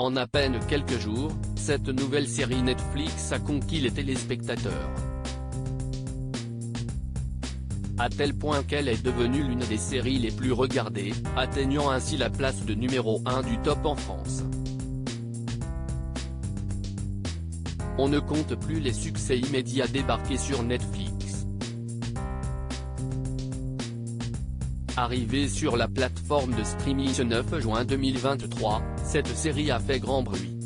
En à peine quelques jours, cette nouvelle série Netflix a conquis les téléspectateurs. À tel point qu'elle est devenue l'une des séries les plus regardées, atteignant ainsi la place de numéro 1 du top en France. On ne compte plus les succès immédiats débarqués sur Netflix. Arrivée sur la plateforme de streaming ce 9 juin 2023, cette série a fait grand bruit.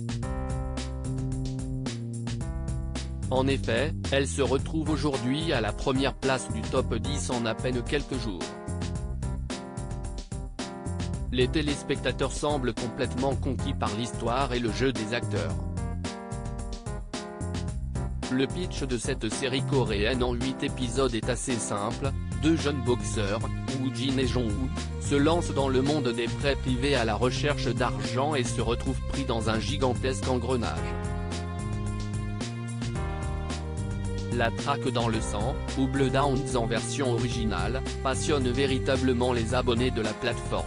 En effet, elle se retrouve aujourd'hui à la première place du top 10 en à peine quelques jours. Les téléspectateurs semblent complètement conquis par l'histoire et le jeu des acteurs. Le pitch de cette série coréenne en 8 épisodes est assez simple. Deux jeunes boxeurs, Woo-jin et Jong-woo, se lancent dans le monde des prêts privés à la recherche d'argent et se retrouvent pris dans un gigantesque engrenage. La traque dans le sang, ou Blood Hounds en version originale, passionne véritablement les abonnés de la plateforme.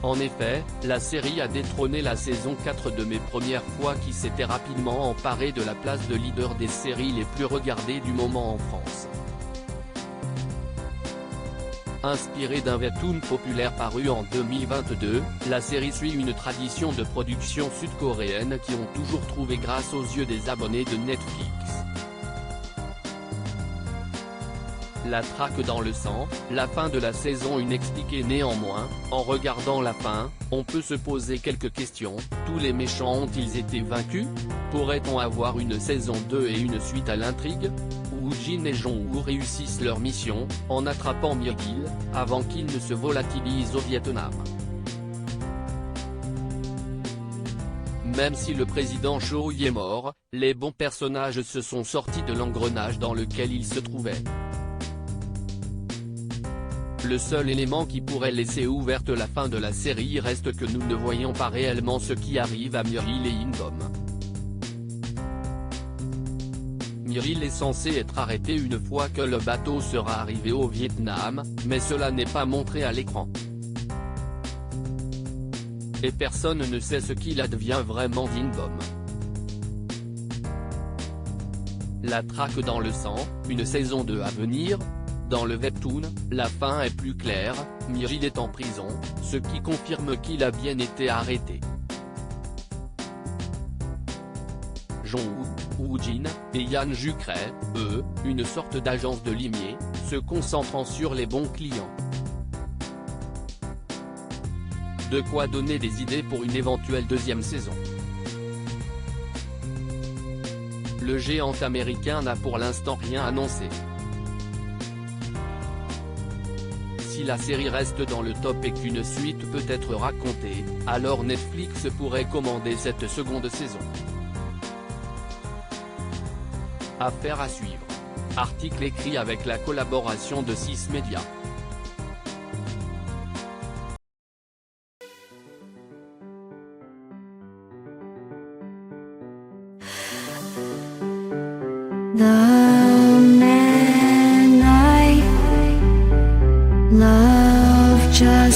En effet, la série a détrôné la saison 4 de Mes Premières Fois qui s'était rapidement emparée de la place de leader des séries les plus regardées du moment en France. Inspirée d'un webtoon populaire paru en 2022, la série suit une tradition de production sud-coréenne qui ont toujours trouvé grâce aux yeux des abonnés de Netflix. La traque dans le sang, la fin de la saison 1 expliquée néanmoins, en regardant la fin, on peut se poser quelques questions, tous les méchants ont-ils été vaincus? Pourrait-on avoir une saison 2 et une suite à l'intrigue? Woo-jin et Jong-woo réussissent leur mission, en attrapant Myeol, avant qu'il ne se volatilise au Vietnam. Même si le président Choi est mort, les bons personnages se sont sortis de l'engrenage dans lequel ils se trouvaient. Le seul élément qui pourrait laisser ouverte la fin de la série reste que nous ne voyons pas réellement ce qui arrive à Myeol et In-bom. Myeol est censé être arrêté une fois que le bateau sera arrivé au Vietnam, mais cela n'est pas montré à l'écran. Et personne ne sait ce qu'il advient vraiment d'In-bom. La traque dans le sang, une saison 2 à venir. Dans le webtoon, la fin est plus claire, Myeol est en prison, ce qui confirme qu'il a bien été arrêté. Jong-woo, Woo-jin, et Yan Jucrae, eux, une sorte d'agence de limier, se concentrant sur les bons clients. De quoi donner des idées pour une éventuelle deuxième saison. Le géant américain n'a pour l'instant rien annoncé. Si la série reste dans le top et qu'une suite peut être racontée, alors Netflix pourrait commander cette seconde saison. Affaire à suivre. Article écrit avec la collaboration de 6 médias. Love just